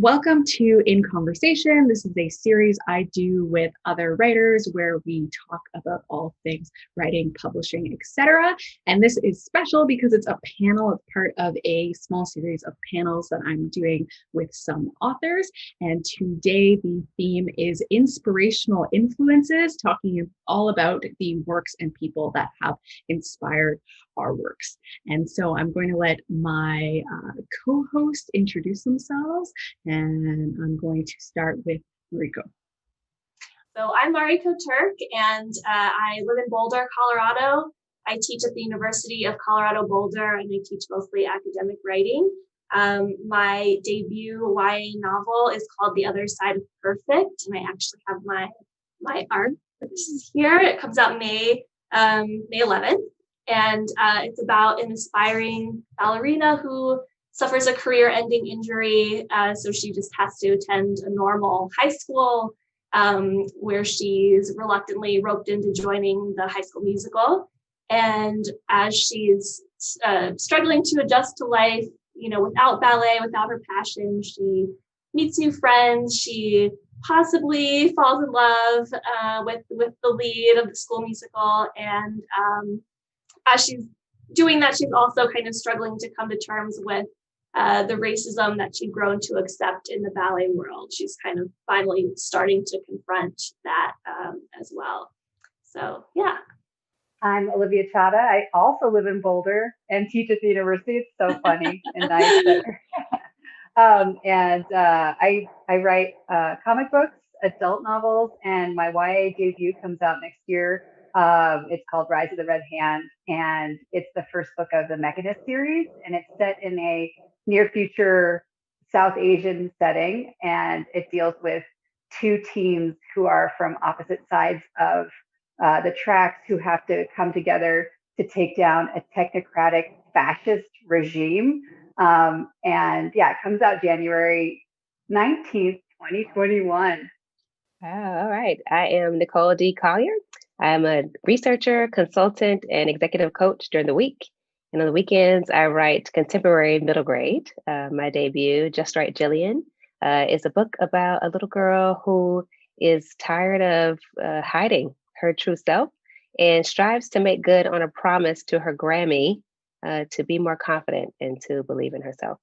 Welcome to In Conversation. This is a series I do with other writers where we talk about all things writing, publishing, etc. And this is special because it's a panel. It's part of a small series of panels that I'm doing with some authors. And today the theme is inspirational influences, talking all about the works and people that have inspired our works. And so I'm going to let my co-host introduce themselves, and I'm going to start with Mariko. So I'm Mariko Turk, and I live in Boulder, Colorado. I teach at the University of Colorado Boulder, and I teach mostly academic writing. My debut YA novel is called The Other Side of Perfect, and I actually have my art here. It comes out May 11th. And it's about an aspiring ballerina who suffers a career-ending injury. So she just has to attend a normal high school where she's reluctantly roped into joining the High School Musical. And as she's struggling to adjust to life, without ballet, without her passion, she meets new friends. She possibly falls in love with the lead of the school musical. And as she's doing that, she's also kind of struggling to come to terms with the racism that she'd grown to accept in the ballet world. She's kind of finally starting to confront that as well. So, yeah. I'm Olivia Chadha. I also live in Boulder and teach at the university. It's so funny and nice there. I write comic books, adult novels, and my YA debut comes out next year. It's called Rise of the Red Hand, and it's the first book of the Mechanist series, and it's set in a near future South Asian setting, and it deals with two teams who are from opposite sides of the tracks who have to come together to take down a technocratic fascist regime. It comes out January 19th, 2021. All right. I am Nicole D. Collier. I'm a researcher, consultant, and executive coach during the week. And on the weekends, I write contemporary middle grade. My debut, Just Right Jillian, is a book about a little girl who is tired of hiding her true self and strives to make good on a promise to her Grammy to be more confident and to believe in herself.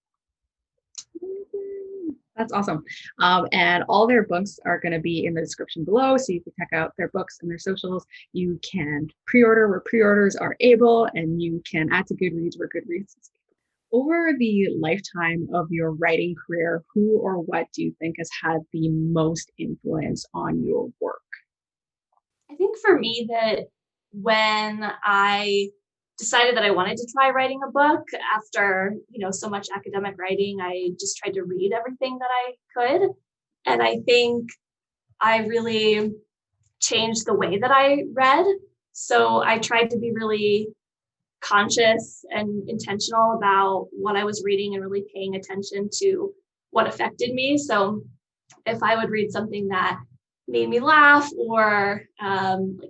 That's awesome. And all their books are going to be in the description below, so you can check out their books and their socials. You can pre-order where pre-orders are able, and you can add to Goodreads where Goodreads is able. Over the lifetime of your writing career, who or what do you think has had the most influence on your work? I think for me that when I decided that I wanted to try writing a book after, so much academic writing, I just tried to read everything that I could. And I think I really changed the way that I read. So I tried to be really conscious and intentional about what I was reading and really paying attention to what affected me. So if I would read something that made me laugh or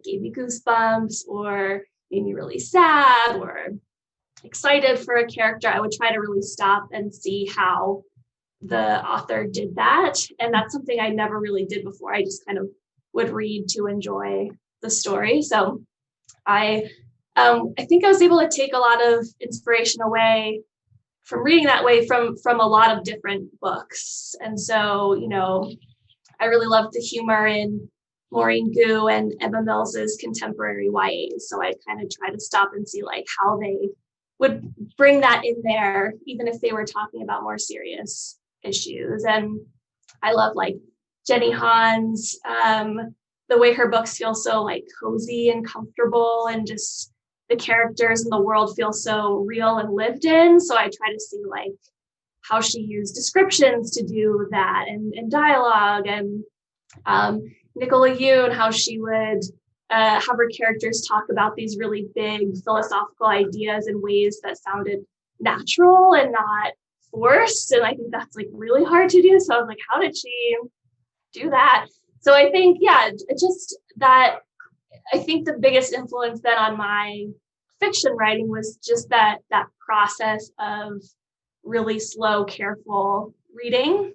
gave me goosebumps or made me really sad or excited for a character, I would try to really stop and see how the author did that. And that's something I never really did before. I just kind of would read to enjoy the story. So I think I was able to take a lot of inspiration away from reading that way from a lot of different books. And so, I really loved the humor in Maureen Gu and Emma Mills's contemporary YAs. So I kind of try to stop and see how they would bring that in there, even if they were talking about more serious issues. And I love Jenny Han's, the way her books feel so cozy and comfortable, and just the characters in the world feel so real and lived in. So I try to see how she used descriptions to do that and dialogue, and Nicola Yoon, how she would have her characters talk about these really big philosophical ideas in ways that sounded natural and not forced. And I think that's really hard to do. So I was like, how did she do that? So I think, just that, I think the biggest influence then on my fiction writing was just that process of really slow, careful reading.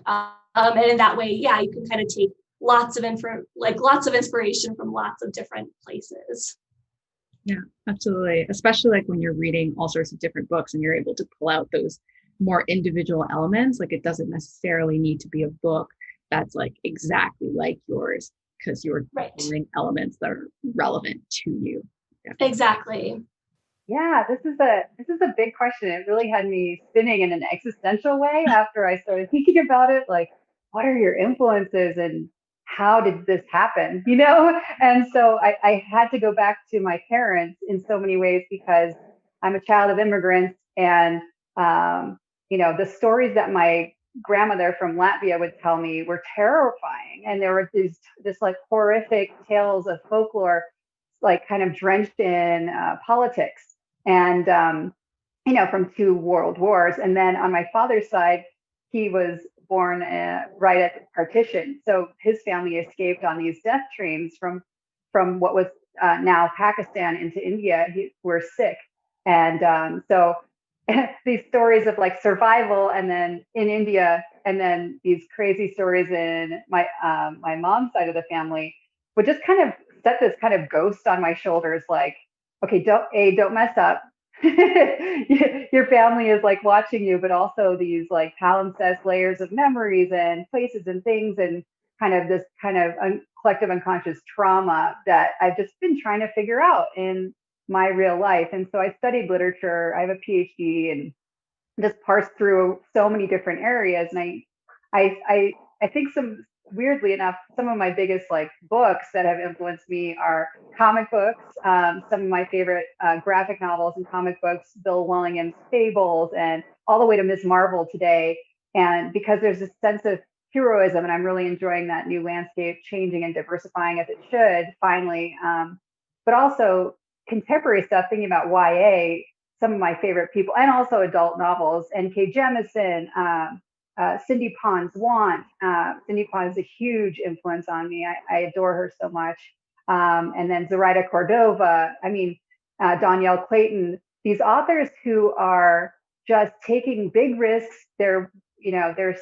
And in that way, yeah, you can kind of take lots of inspiration from lots of different places. Yeah, absolutely. Especially like when you're reading all sorts of different books and you're able to pull out those more individual elements. Like it doesn't necessarily need to be a book that's like exactly like yours because you're pulling elements that are relevant to you. Yeah. Exactly. Yeah, this is a big question. It really had me spinning in an existential way after I started thinking about it. Like, what are your influences and how did this happen? You know? And so I had to go back to my parents in so many ways because I'm a child of immigrants, and the stories that my grandmother from Latvia would tell me were terrifying, and there were this like horrific tales of folklore, like kind of drenched in politics. And from 2 world wars. And then on my father's side, he was born right at the partition, so his family escaped on these death trains from what was now Pakistan into India. Were sick, and so these stories of like survival, and then in India, and then these crazy stories in my mom's side of the family would just kind of set this kind of ghost on my shoulders, like, okay, don't mess up. Your family is like watching you, but also these like palimpsest layers of memories and places and things, and kind of this kind of collective unconscious trauma that I've just been trying to figure out in my real life. And so I studied literature. I have a PhD and just parsed through so many different areas. And I think weirdly enough, some of my biggest like books that have influenced me are comic books. Some of my favorite graphic novels and comic books, Bill Willingham's Fables, and all the way to Ms. Marvel today. And because there's a sense of heroism, and I'm really enjoying that new landscape changing and diversifying as it should finally. But also contemporary stuff, thinking about YA, some of my favorite people, and also adult novels, N.K. Jemisin, Cindy Pond's Want. Cindy Pond is a huge influence on me. I adore her so much. And then Zoraida Cordova, Danielle Clayton, these authors who are just taking big risks. They're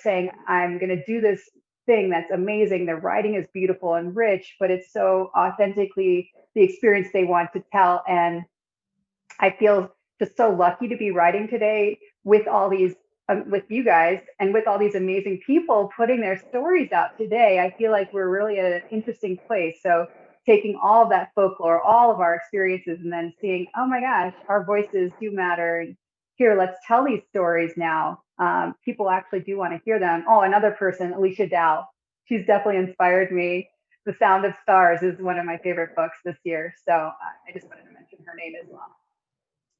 saying, I'm going to do this thing that's amazing. Their writing is beautiful and rich, but it's so authentically the experience they want to tell. And I feel just so lucky to be writing today with all these with you guys and with all these amazing people putting their stories out today. I feel like we're really at an interesting place. So taking all of that folklore, all of our experiences, and then seeing, oh my gosh, our voices do matter. And here, let's tell these stories now. People actually do want to hear them. Oh, another person, Alicia Dow. She's definitely inspired me. The Sound of Stars is one of my favorite books this year. So I just wanted to mention her name as well.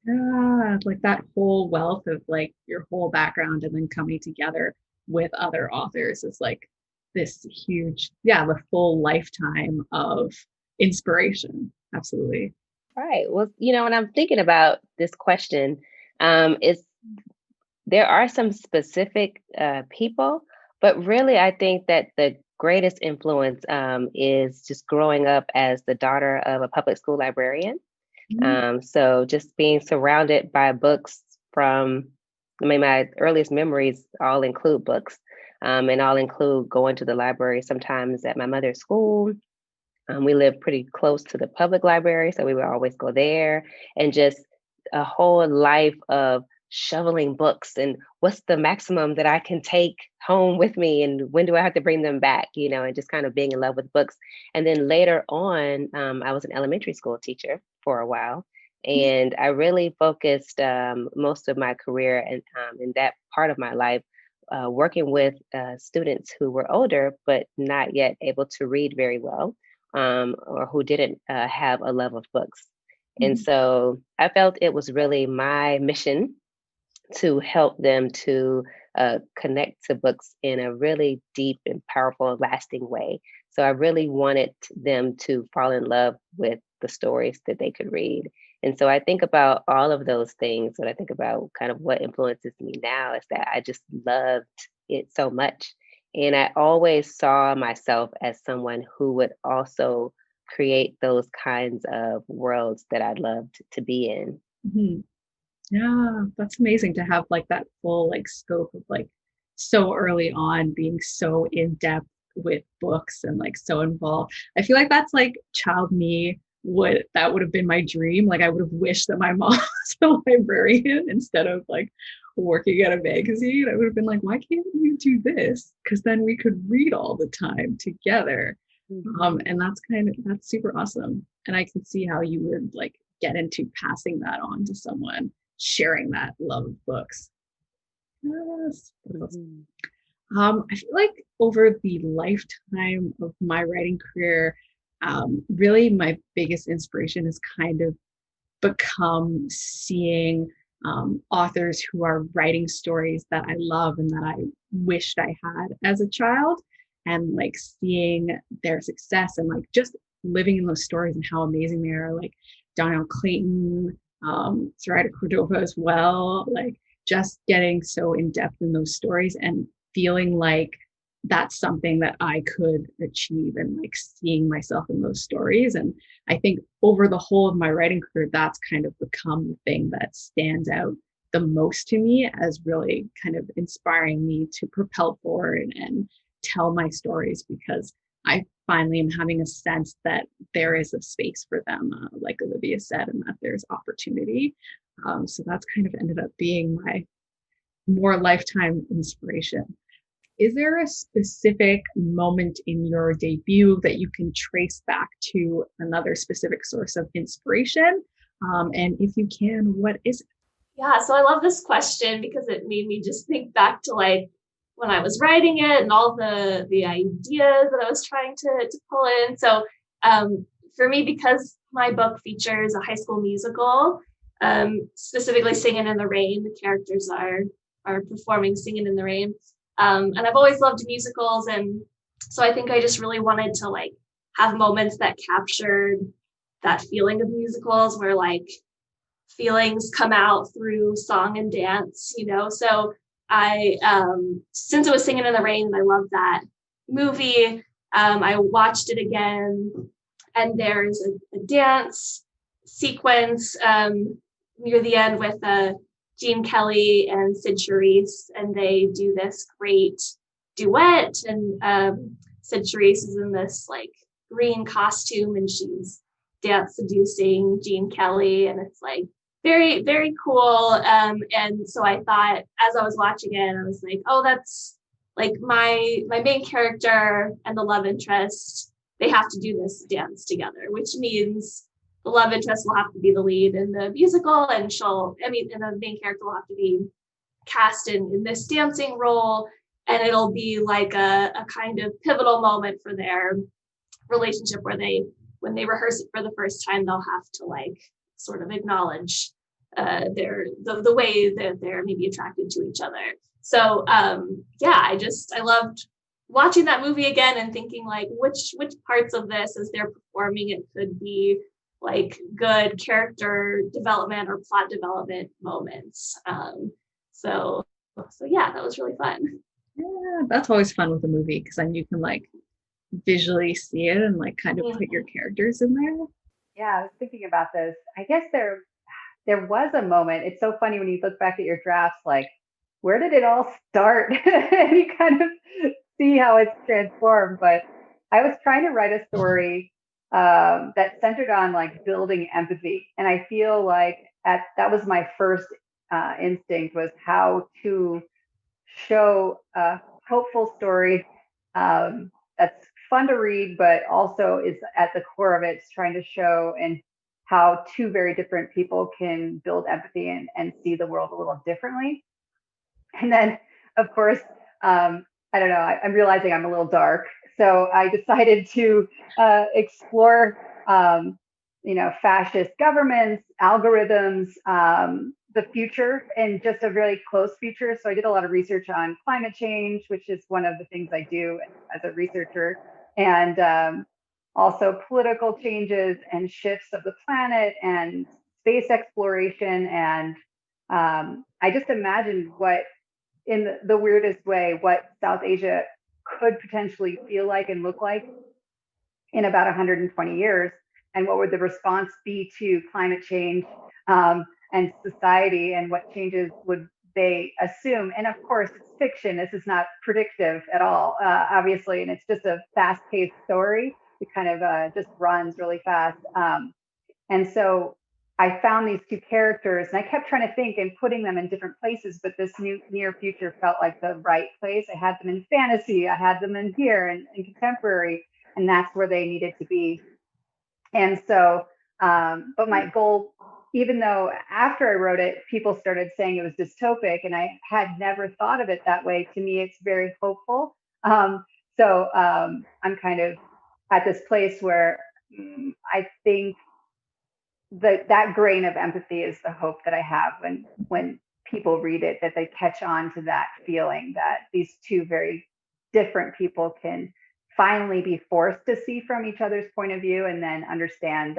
Yeah, like that whole wealth of like your whole background and then coming together with other authors is like this huge, the full lifetime of inspiration. Absolutely. Right. Well, when I'm thinking about this question, is there are some specific people, but really I think that the greatest influence is just growing up as the daughter of a public school librarian. So just being surrounded by books my earliest memories all include books, and all include going to the library sometimes at my mother's school. We lived pretty close to the public library, so we would always go there, and just a whole life of shoveling books and what's the maximum that I can take home with me and when do I have to bring them back, and just kind of being in love with books. And then later on, I was an elementary school teacher for a while, and I really focused most of my career and in that part of my life working with students who were older but not yet able to read very well, or who didn't have a love of books. And so I felt it was really my mission to help them to connect to books in a really deep and powerful, lasting way. So I really wanted them to fall in love with the stories that they could read. And so I think about all of those things when I think about kind of what influences me now, is that I just loved it so much. And I always saw myself as someone who would also create those kinds of worlds that I loved to be in. Yeah, that's amazing to have like that full like scope of like so early on being so in depth with books and like so involved. I feel like that's like child me would have been my dream. Like I would have wished that my mom was a librarian instead of like working at a magazine. I would have been like, why can't you do this? Because then we could read all the time together. And that's super awesome. And I can see how you would like get into passing that on to someone, sharing that love of books. Yes. I feel like over the lifetime of my writing career, really my biggest inspiration has kind of become seeing authors who are writing stories that I love and that I wished I had as a child, and like seeing their success and like just living in those stories and how amazing they are, like Donnell Clayton, Zoraida Cordova as well, like just getting so in depth in those stories and feeling like that's something that I could achieve, and like seeing myself in those stories. And I think over the whole of my writing career, that's kind of become the thing that stands out the most to me as really kind of inspiring me to propel forward and tell my stories, because I finally am having a sense that there is a space for them, like Olivia said, and that there's opportunity. So that's kind of ended up being my more lifetime inspiration. Is there a specific moment in your debut that you can trace back to another specific source of inspiration? And if you can, what is it? Yeah, so I love this question because it made me just think back to like when I was writing it and all the ideas that I was trying to pull in. So for me, because my book features a high school musical, specifically Singing in the Rain, the characters are performing Singing in the Rain. And I've always loved musicals. And so I think I just really wanted to like have moments that captured that feeling of musicals where like feelings come out through song and dance, you know? So I, since it was Singing in the Rain, and I loved that movie, I watched it again, and there's a dance sequence near the end with Gene Kelly and Sid Charisse, and they do this great duet. And Sid Charisse is in this like green costume, and she's dance seducing Gene Kelly, and it's like very, very cool. And so I thought, as I was watching it, I was like, oh, that's like my main character and the love interest, they have to do this dance together, which means the love interest will have to be the lead in the musical, and the main character will have to be cast in this dancing role, and it'll be like a kind of pivotal moment for their relationship where when they rehearse it for the first time, they'll have to like sort of acknowledge the way that they're maybe attracted to each other. So I loved watching that movie again and thinking like which parts of this as they're performing it could be like good character development or plot development moments. So yeah, that was really fun. Yeah, that's always fun with a movie, because then you can like visually see it and like kind of put your characters in there. Yeah, I was thinking about this. I guess there was a moment. It's so funny when you look back at your drafts, like, where did it all start? And you kind of see how it's transformed. But I was trying to write a story that centered on like building empathy. And I feel like that was my first instinct, was how to show a hopeful story that's fun to read, but also is at the core of it, it's trying to show and how two very different people can build empathy and see the world a little differently. And then, of course, I don't know, I'm realizing I'm a little dark. So I decided to explore, fascist governments, algorithms, the future, and just a really close future. So I did a lot of research on climate change, which is one of the things I do as a researcher, and also political changes and shifts of the planet and space exploration. And I just imagined what, in the weirdest way, what South Asia could potentially feel like and look like in about 120 years, and what would the response be to climate change and society, and what changes would they assume. And of course, it's fiction. This is not predictive at all, obviously, and it's just a fast-paced story. It kind of just runs really fast. And so I found these two characters, and I kept trying to think and putting them in different places, but this new near future felt like the right place. I had them in fantasy, I had them in here and in contemporary, and that's where they needed to be. And so, but my goal, even though after I wrote it, people started saying it was dystopic, and I had never thought of it that way. To me, it's very hopeful. I'm kind of at this place where I think that grain of empathy is the hope that I have when people read it, that they catch on to that feeling that these two very different people can finally be forced to see from each other's point of view, and then understand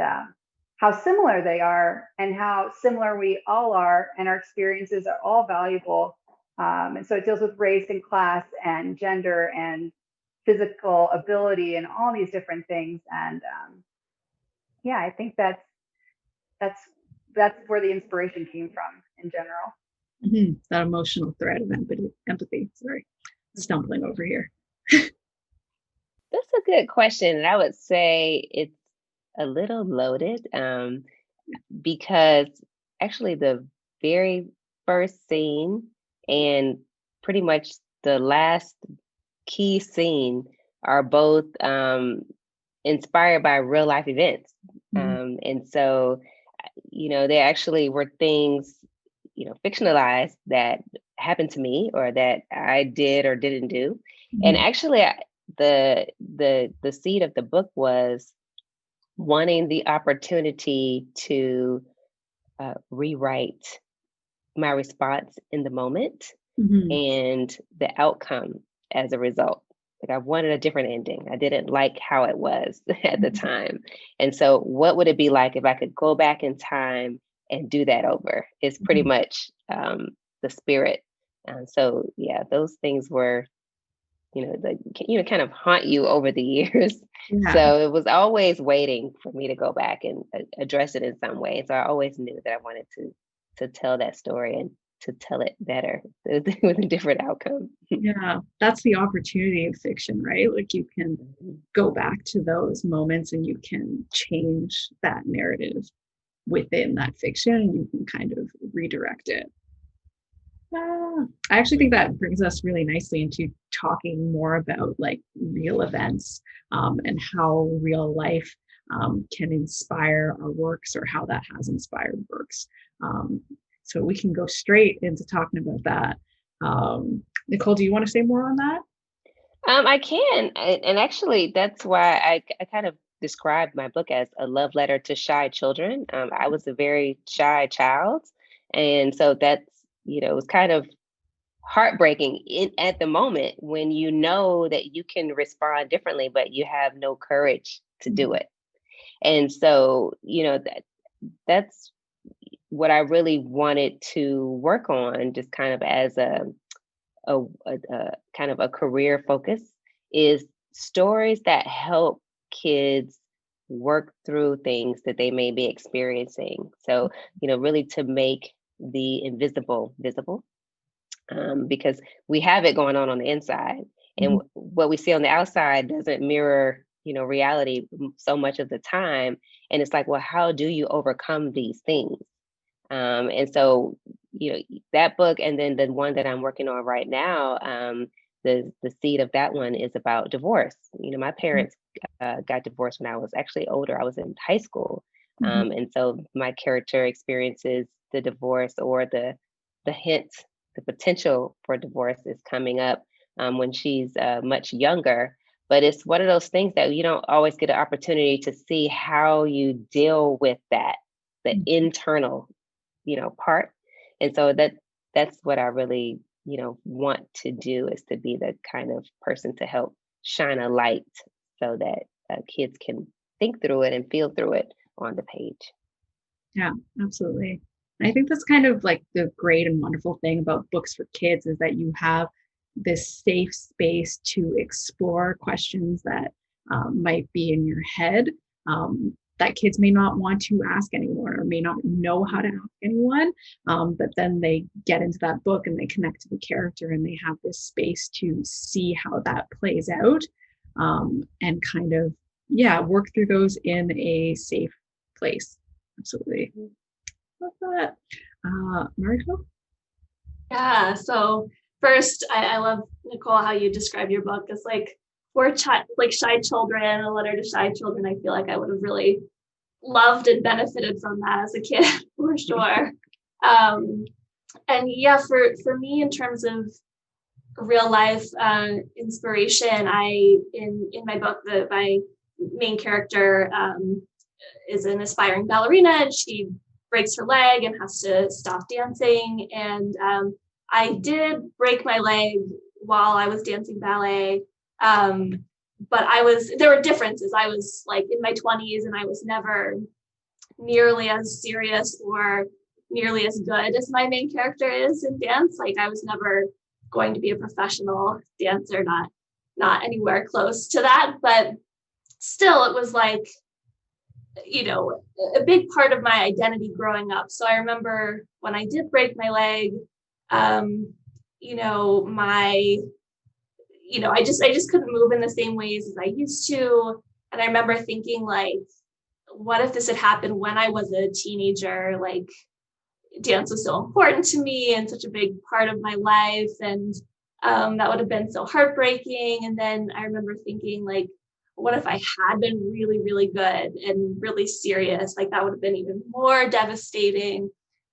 how similar they are and how similar we all are, and our experiences are all valuable. And so it deals with race and class and gender and physical ability and all these different things. And yeah, I think that's where the inspiration came from in general. Mm-hmm. That emotional thread of empathy. Sorry, stumbling over here. That's a good question. And I would say it's a little loaded because actually the very first scene and pretty much the last key scene are both inspired by real life events. Mm-hmm. And so, they actually were things, fictionalized that happened to me or that I did or didn't do. Mm-hmm. And actually, the seed of the book was wanting the opportunity to rewrite my response in the moment, mm-hmm. and the outcome as a result. Like, I wanted a different ending. I didn't like how it was at the time. And so what would it be like if I could go back in time and do that over? It's pretty mm-hmm. much the spirit. So yeah, those things were, kind of haunt you over the years. Yeah. So it was always waiting for me to go back and address it in some way. So I always knew that I wanted to tell that story and to tell it better with a different outcome. Yeah, that's the opportunity of fiction, right? Like, you can go back to those moments and you can change that narrative within that fiction, and you can kind of redirect it. I actually think that brings us really nicely into talking more about like real events, and how real life can inspire our works, or how that has inspired works. So we can go straight into talking about that. Nicole, do you want to say more on that? I can. And actually, that's why I kind of described my book as a love letter to shy children. I was a very shy child. And so that's, it was kind of heartbreaking at the moment when you know that you can respond differently, but you have no courage to do it. And so, that's what I really wanted to work on, just kind of as a kind of a career focus, is stories that help kids work through things that they may be experiencing. So, really to make the invisible visible, because we have it going on the inside, and what we see on the outside doesn't mirror, reality so much of the time. And it's like, well, how do you overcome these things? And so, that book, and then the one that I'm working on right now, the seed of that one is about divorce. My parents got divorced when I was actually older. I was in high school. And so my character experiences the divorce, or the hint, the potential for divorce is coming up when she's much younger. But it's one of those things that you don't always get an opportunity to see how you deal with that, the internal, part. And so that's what I really, want to do, is to be the kind of person to help shine a light so that kids can think through it and feel through it on the page. Yeah, absolutely. And I think that's kind of like the great and wonderful thing about books for kids, is that you have this safe space to explore questions that might be in your head, that kids may not want to ask anyone or may not know how to ask anyone. But then they get into that book and they connect to the character and they have this space to see how that plays out, and kind of, work through those in a safe place. Absolutely. Love that. Mariko? Yeah, so first, I love, Nicole, how you describe your book as like for shy children, a letter to shy children. I feel like I would have really loved and benefited from that as a kid, for sure. And yeah, for me, in terms of real life inspiration, in my book, my main character is an aspiring ballerina, and she breaks her leg and has to stop dancing. And I did break my leg while I was dancing ballet. But there were differences. I was like in my 20s and I was never nearly as serious or nearly as good as my main character is in dance. Like I was never going to be a professional dancer, not anywhere close to that. But still, it was like, a big part of my identity growing up. So I remember when I did break my leg, I just couldn't move in the same ways as I used to. And I remember thinking, like, what if this had happened when I was a teenager? Like, dance was so important to me and such a big part of my life. And that would have been so heartbreaking. And then I remember thinking, like, what if I had been really, really good and really serious? Like, that would have been even more devastating.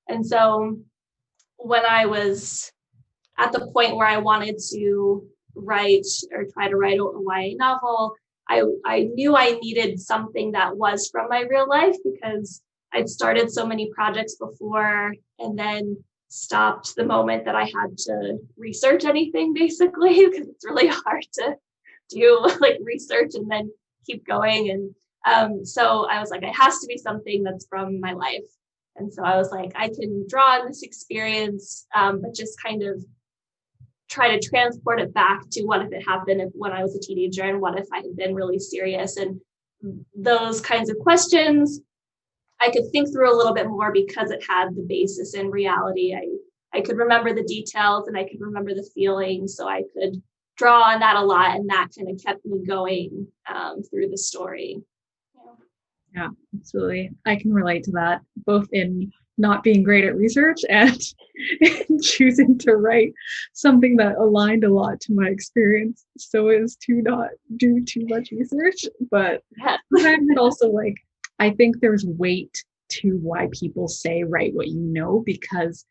And so when I was at the point where I wanted to write or try to write a YA novel, I knew I needed something that was from my real life, because I'd started so many projects before and then stopped the moment that I had to research anything, basically, because it's really hard to do like research and then keep going. And so I was like, it has to be something that's from my life. And so I was like, I can draw on this experience, but just kind of try to transport it back to what if it happened when I was a teenager, and what if I had been really serious. And those kinds of questions I could think through a little bit more because it had the basis in reality. I could remember the details and I could remember the feelings, so I could draw on that a lot, and that kind of kept me going through the story. Yeah, absolutely. I can relate to that, both in not being great at research and choosing to write something that aligned a lot to my experience so as to not do too much research. But sometimes it also, like, I think there's weight to why people say write what you know, because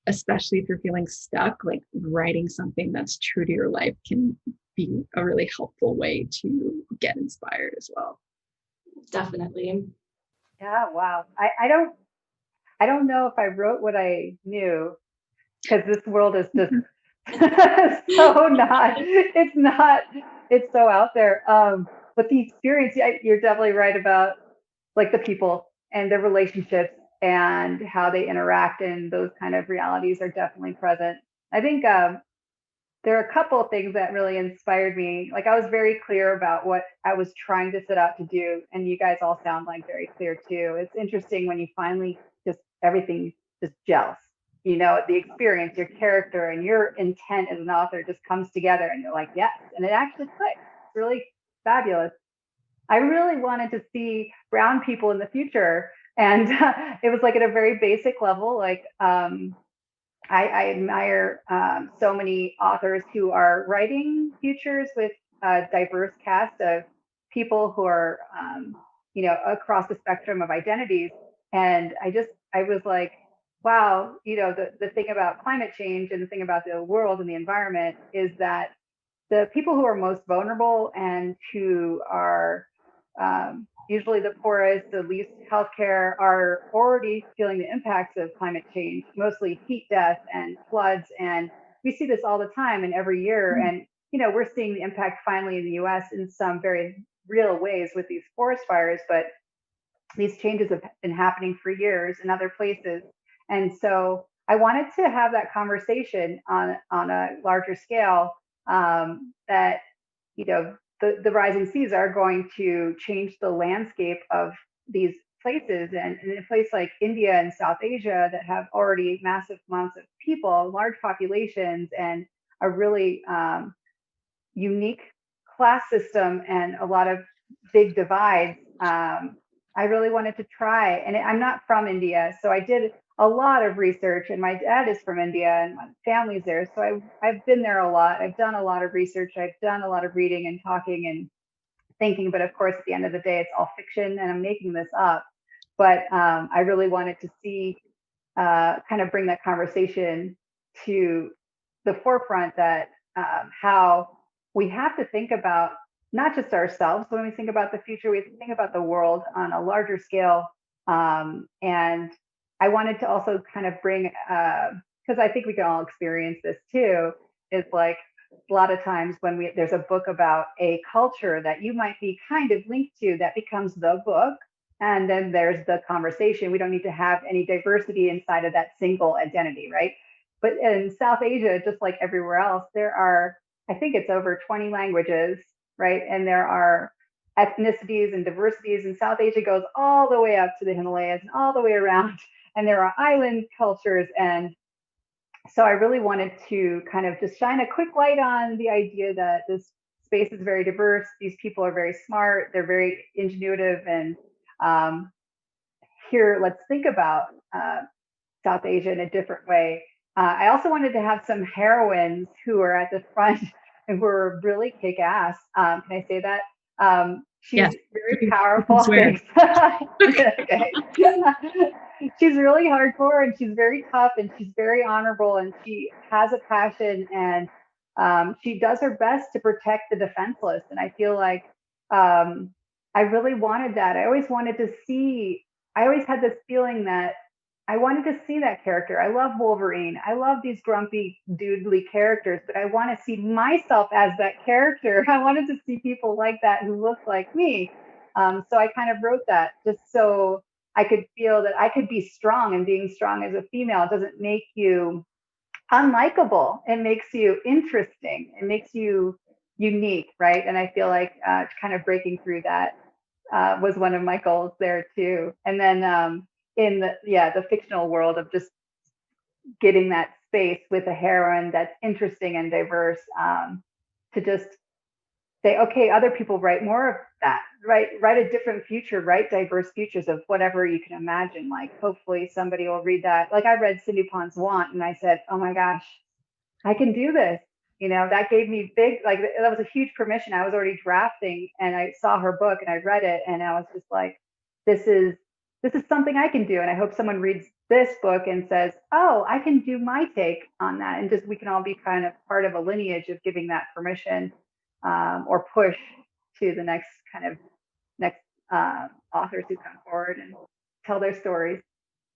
especially if you're feeling stuck, like writing something that's true to your life can be a really helpful way to get inspired as well. Definitely. Yeah, wow. I don't know if I wrote what I knew, because this world is just it's so out there. But the experience, you're definitely right about like the people and their relationships and how they interact, and those kind of realities are definitely present. I think there are a couple of things that really inspired me. Like, I was very clear about what I was trying to set out to do, and you guys all sound like very clear too. It's interesting when you finally just everything just gels. The experience, your character, and your intent as an author just comes together, and you're like, yes, and it actually clicks. It's really fabulous. I really wanted to see brown people in the future, and it was like at a very basic level. Like, I admire so many authors who are writing futures with a diverse cast of people who are, across the spectrum of identities. And I was like, wow, the thing about climate change and the thing about the world and the environment is that the people who are most vulnerable and who are usually the poorest, the least healthcare, are already feeling the impacts of climate change, mostly heat death and floods. And we see this all the time and every year. And, we're seeing the impact finally in the US in some very real ways with these forest fires, but these changes have been happening for years in other places. And so I wanted to have that conversation on a larger scale, that, the rising seas are going to change the landscape of these places, and in a place like India and South Asia that have already massive amounts of people, large populations, and a really unique class system and a lot of big divides. I really wanted to try, and I'm not from India, so I did a lot of research, and my dad is from India and my family's there. So I've been there a lot. I've done a lot of research. I've done a lot of reading and talking and thinking, but of course, at the end of the day, it's all fiction and I'm making this up. But I really wanted to see, kind of bring that conversation to the forefront, that how we have to think about not just ourselves when we think about the future, we have to think about the world on a larger scale. And I wanted to also kind of bring, because I think we can all experience this too, is like a lot of times when there's a book about a culture that you might be kind of linked to, that becomes the book. And then there's the conversation. We don't need to have any diversity inside of that single identity, right? But in South Asia, just like everywhere else, there are, I think it's over 20 languages, right? And there are ethnicities and diversities, and South Asia goes all the way up to the Himalayas and all the way around. And there are island cultures. And so I really wanted to kind of just shine a quick light on the idea that this space is very diverse. These people are very smart. They're very ingenuitive. And here, let's think about South Asia in a different way. I also wanted to have some heroines who are at the front and who are really kick ass. Can I say that? She's yes. very powerful. Okay. She's really hardcore, and she's very tough, and she's very honorable, and she has a passion, and she does her best to protect the defenseless. And I feel like I really wanted that. I always had this feeling that I wanted to see that character. I love Wolverine. I love these grumpy, doodly characters, but I want to see myself as that character. I wanted to see people like that who look like me. So I kind of wrote that just so I could feel that I could be strong, and being strong as a female doesn't make you unlikable. It makes you interesting. It makes you unique, right? And I feel like kind of breaking through that was one of my goals there too. And then in the fictional world of just getting that space with a heroine that's interesting and diverse, to just say, okay, other people write more of that, write a different future, write diverse futures of whatever you can imagine. Like hopefully somebody will read that. Like I read Cindy Pon's Want, and I said, oh my gosh, I can do this. That gave me that was a huge permission. I was already drafting, and I saw her book and I read it, and I was just like, this is something I can do. And I hope someone reads this book and says, oh, I can do my take on that. And just, we can all be kind of part of a lineage of giving that permission, or push to the next authors who come forward and tell their stories.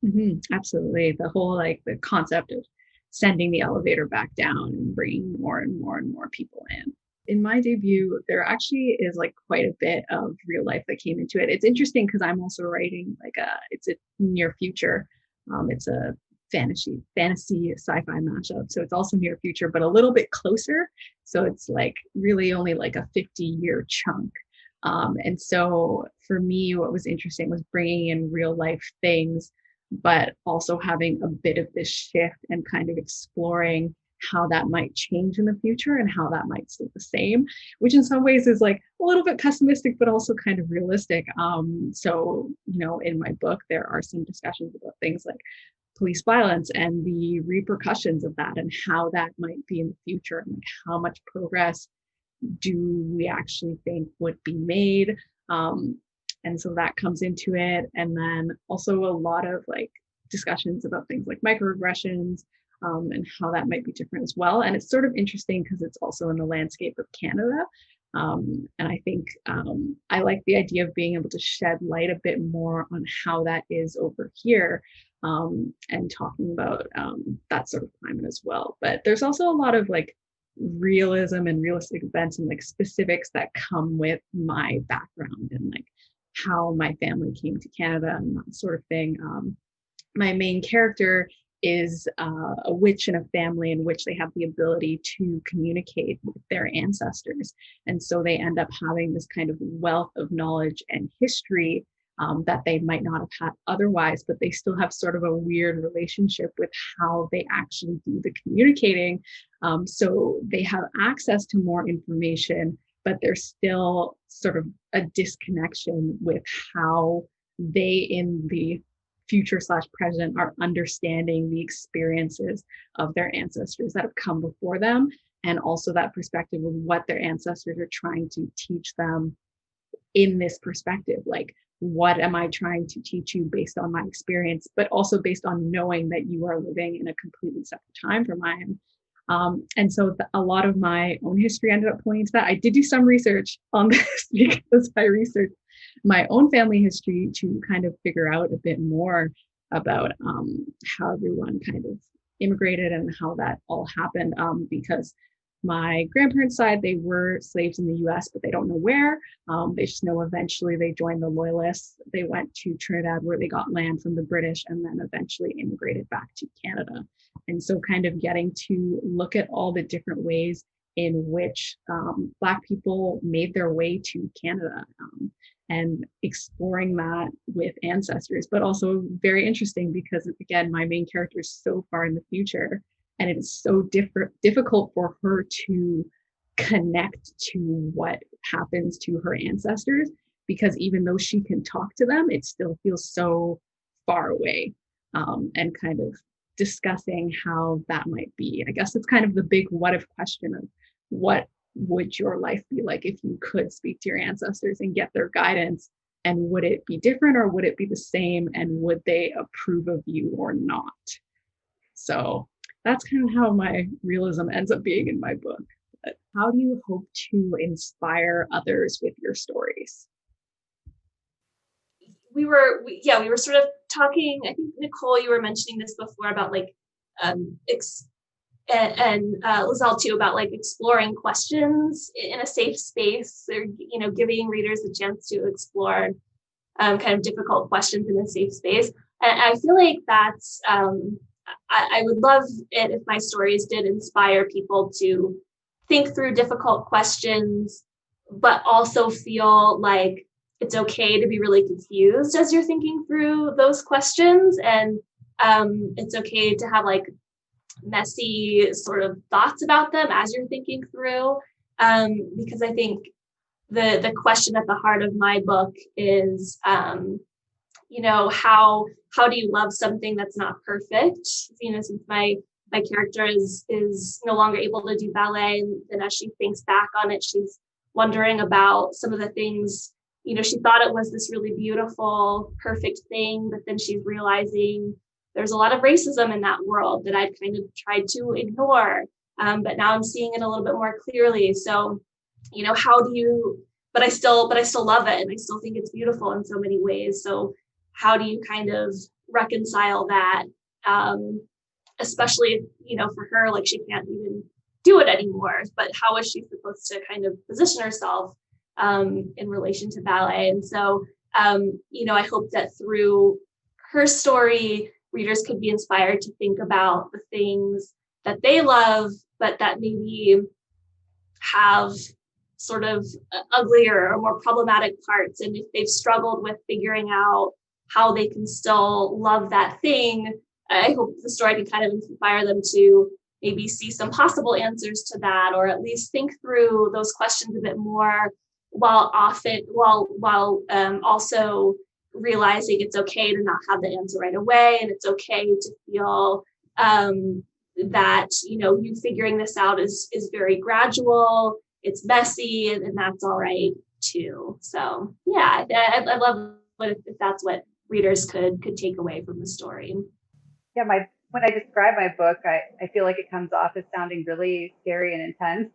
Mm-hmm, absolutely. The whole, the concept of sending the elevator back down and bringing more and more and more people in. In my debut, there actually is quite a bit of real life that came into it. It's interesting because I'm also writing it's a near future. It's a fantasy sci-fi mashup. So it's also near future, but a little bit closer. So it's really only a 50-year chunk. And so for me, what was interesting was bringing in real life things, but also having a bit of this shift and kind of exploring how that might change in the future and how that might stay the same, which in some ways is a little bit pessimistic, but also kind of realistic. So, in my book, there are some discussions about things like police violence and the repercussions of that and how that might be in the future, and how much progress do we actually think would be made. And so that comes into it. And then also a lot of discussions about things like microaggressions, and how that might be different as well. And it's sort of interesting because it's also in the landscape of Canada. And I think I like the idea of being able to shed light a bit more on how that is over here, and talking about that sort of climate as well. But there's also a lot of realism and realistic events and specifics that come with my background and how my family came to Canada and that sort of thing. My main character is a witch in a family in which they have the ability to communicate with their ancestors. And so they end up having this kind of wealth of knowledge and history that they might not have had otherwise, but they still have sort of a weird relationship with how they actually do the communicating. So they have access to more information, but there's still sort of a disconnection with how they in the future / present are understanding the experiences of their ancestors that have come before them, and also that perspective of what their ancestors are trying to teach them in this perspective. Like, what am I trying to teach you based on my experience, but also based on knowing that you are living in a completely separate time from mine. And so a lot of my own history ended up pointing to that. I did do some research on this because I researched my own family history to kind of figure out a bit more about how everyone kind of immigrated and how that all happened, because my grandparents' side, they were slaves in the US, but they don't know where. They just know eventually they joined the Loyalists. They went to Trinidad where they got land from the British and then eventually immigrated back to Canada. And so kind of getting to look at all the different ways in which Black people made their way to Canada, and exploring that with ancestors, but also very interesting because, again, my main character is so far in the future, and it's so difficult for her to connect to what happens to her ancestors, because even though she can talk to them, it still feels so far away, and kind of discussing how that might be. I guess it's kind of the big what if question of what would your life be like if you could speak to your ancestors and get their guidance, and would it be different or would it be the same, and would they approve of you or not? So that's kind of how my realism ends up being in my book. But how do you hope to inspire others with your stories? We were sort of talking, I think, Nicole, you were mentioning this before about like and Liselle too, about like exploring questions in a safe space, or giving readers a chance to explore kind of difficult questions in a safe space. And I feel like that's I would love it if my stories did inspire people to think through difficult questions, but also feel like it's okay to be really confused as you're thinking through those questions, and it's okay to have like messy sort of thoughts about them as you're thinking through, because I think the question at the heart of my book is how do you love something that's not perfect? Since my character is no longer able to do ballet, and as she thinks back on it, she's wondering about some of the things. She thought it was this really beautiful, perfect thing, but then she's realizing there's a lot of racism in that world that I'd kind of tried to ignore. But now I'm seeing it a little bit more clearly. So, how do you, but I still love it, and I still think it's beautiful in so many ways. So how do you kind of reconcile that? Especially, for her, like she can't even do it anymore, but how is she supposed to kind of position herself in relation to ballet? And so, I hope that through her story, readers could be inspired to think about the things that they love, but that maybe have sort of uglier or more problematic parts. And if they've struggled with figuring out how they can still love that thing, I hope the story can kind of inspire them to maybe see some possible answers to that, or at least think through those questions a bit more, while also realizing it's okay to not have the answer right away, and it's okay to feel that you figuring this out is very gradual, it's messy, and that's all right too. So yeah, I love if that's what readers could take away from the story. Yeah, when I describe my book, I feel like it comes off as sounding really scary and intense.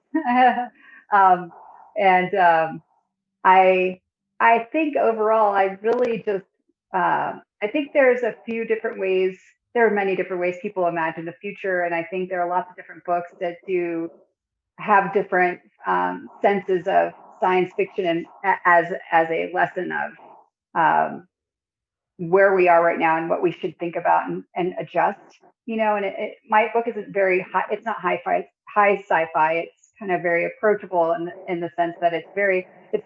I think overall, I really just, I think there's a few different ways. There are many different ways people imagine the future. And I think there are lots of different books that do have different senses of science fiction and as a lesson of where we are right now and what we should think about and adjust, and my book isn't very high. It's not high sci-fi. It's kind of very approachable in the sense that it's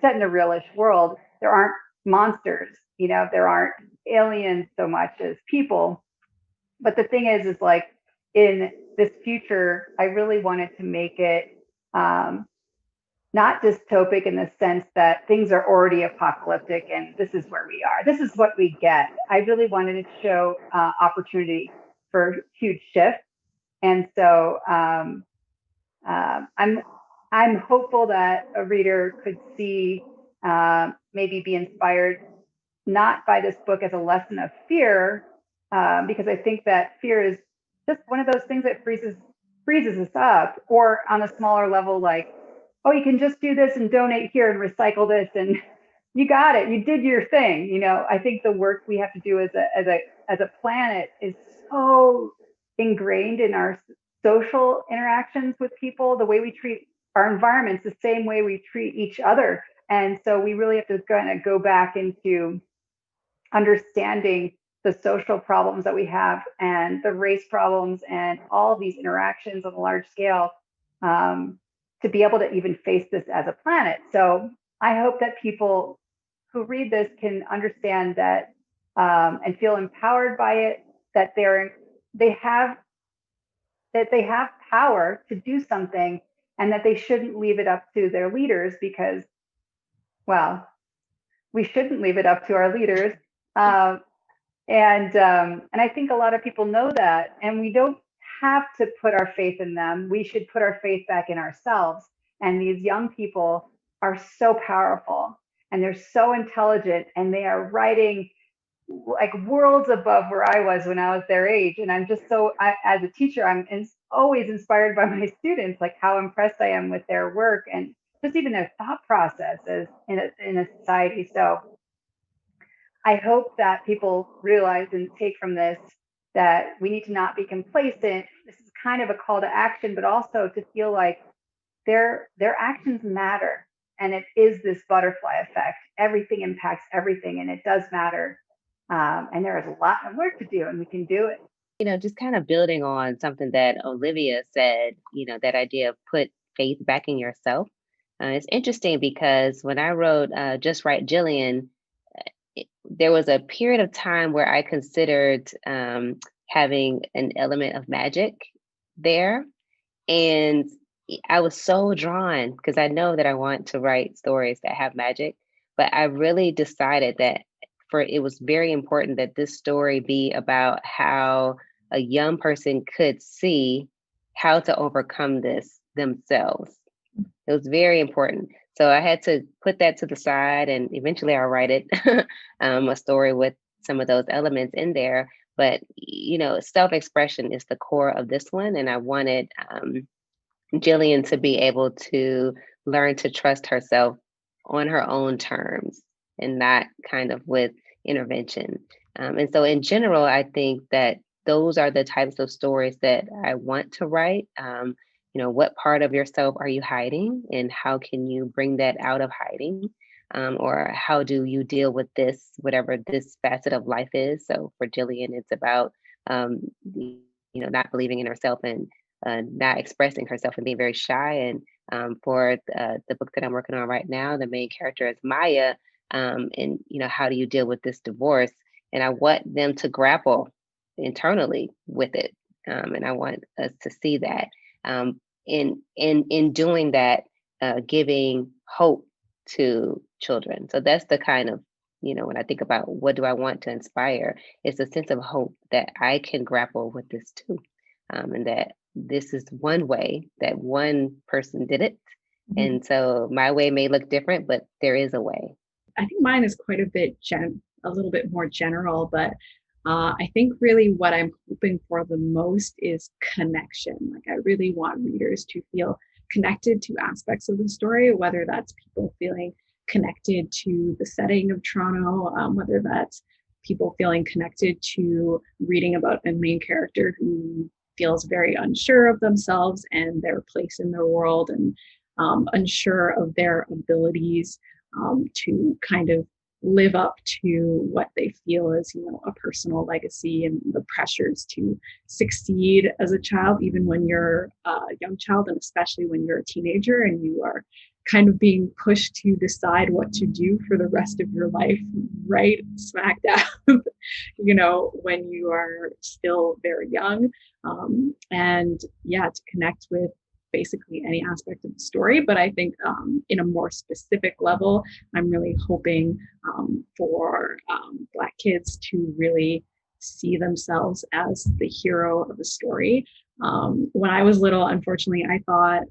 set in a realish world. There aren't monsters, there aren't aliens so much as people. But the thing is like in this future, I really wanted to make it not dystopic in the sense that things are already apocalyptic and this is where we are. This is what we get. I really wanted to show opportunity for huge shifts. And so I'm hopeful that a reader could see, maybe be inspired, not by this book as a lesson of fear, because I think that fear is just one of those things that freezes us up, or on a smaller level, like, oh, you can just do this and donate here and recycle this, and you got it, you did your thing. I think the work we have to do as a planet is so ingrained in our social interactions with people, the way we treat our environments, the same way we treat each other. And so we really have to kind of go back into understanding the social problems that we have and the race problems and all of these interactions on a large scale, to be able to even face this as a planet. So I hope that people who read this can understand that, and feel empowered by it, that they have power to do something, and that they shouldn't leave it up to their leaders, because, well, we shouldn't leave it up to our leaders. And I think a lot of people know that, and we don't have to put our faith in them. We should put our faith back in ourselves. And these young people are so powerful, and they're so intelligent, and they are writing like worlds above where I was when I was their age. And I'm just as a teacher, I'm always inspired by my students, like how impressed I am with their work and just even their thought processes in a society. So I hope that people realize and take from this that we need to not be complacent. This is kind of a call to action, but also to feel like their actions matter. And it is this butterfly effect. Everything impacts everything, and it does matter. And there is a lot of work to do, and we can do it. Just kind of building on something that Olivia said, that idea of put faith back in yourself. It's interesting because when I wrote Just Right Jillian, there was a period of time where I considered having an element of magic there. And I was so drawn because I know that I want to write stories that have magic, but I really decided that it was very important that this story be about how a young person could see how to overcome this themselves. It was very important. So I had to put that to the side, and eventually I'll write it, a story with some of those elements in there. But, self-expression is the core of this one. And I wanted Jillian to be able to learn to trust herself on her own terms and not kind of with intervention. And so in general, I think that those are the types of stories that I want to write. What part of yourself are you hiding, and how can you bring that out of hiding? Or how do you deal with this, whatever this facet of life is? So for Jillian, it's about, not believing in herself and not expressing herself and being very shy. And for the book that I'm working on right now, the main character is Maya. And how do you deal with this divorce? And I want them to grapple internally with it. And I want us to see that. In doing that, giving hope to children. So that's the kind of, when I think about what do I want to inspire, it's a sense of hope that I can grapple with this too. And that this is one way that one person did it. Mm-hmm. And so my way may look different, but there is a way. I think mine is quite a little bit more general, but I think really what I'm hoping for the most is connection. Like I really want readers to feel connected to aspects of the story, whether that's people feeling connected to the setting of Toronto, whether that's people feeling connected to reading about a main character who feels very unsure of themselves and their place in the world, and unsure of their abilities to kind of live up to what they feel is, a personal legacy, and the pressures to succeed as a child, even when you're a young child, and especially when you're a teenager and you are kind of being pushed to decide what to do for the rest of your life, right smack dab, when you are still very young. And yeah, to connect with basically any aspect of the story. But I think in a more specific level, I'm really hoping for Black kids to really see themselves as the hero of the story. When I was little, unfortunately, I thought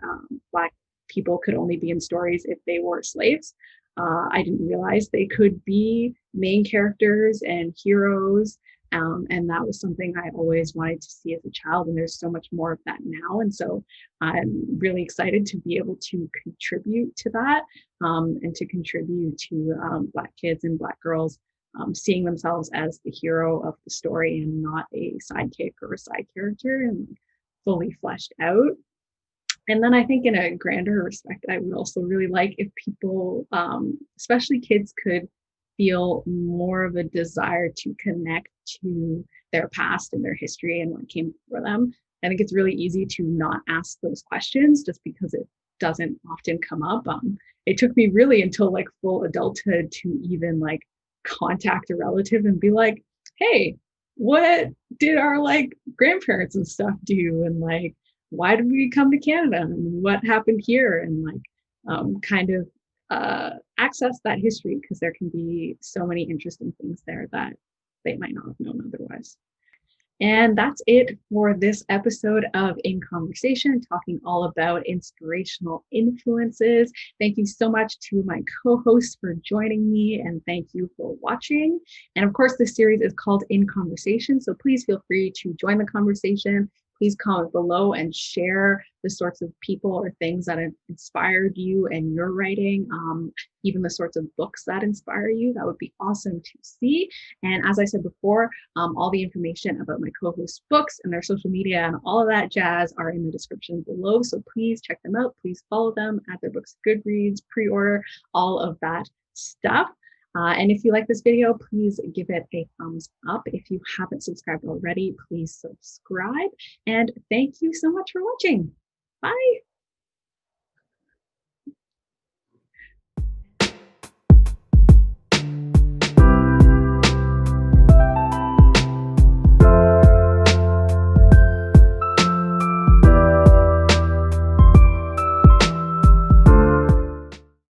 Black people could only be in stories if they were slaves. I didn't realize they could be main characters and heroes. And that was something I always wanted to see as a child. And there's so much more of that now. And so I'm really excited to be able to contribute to that and to contribute to Black kids and Black girls seeing themselves as the hero of the story and not a sidekick or a side character and fully fleshed out. And then I think in a grander respect, I would also really like if people, especially kids, could feel more of a desire to connect to their past and their history and what came before them. I think it's really easy to not ask those questions just because it doesn't often come up. It took me really until like full adulthood to even like contact a relative and be like, hey, what did our like grandparents and stuff do? And like, why did we come to Canada and what happened here? And like kind of access that history, because there can be so many interesting things there that they might not have known otherwise. And that's it for this episode of In Conversation, talking all about inspirational influences. Thank you so much to my co-hosts for joining me, and thank you for watching. And of course, this series is called In Conversation, so please feel free to join the conversation. Please comment below and share the sorts of people or things that have inspired you in your writing, even the sorts of books that inspire you. That would be awesome to see. And as I said before, all the information about my co-host books and their social media and all of that jazz are in the description below. So please check them out. Please follow them, add their books to Goodreads, pre-order, all of that stuff. And if you like this video, please give it a thumbs up. If you haven't subscribed already, please subscribe. And thank you so much for watching. Bye.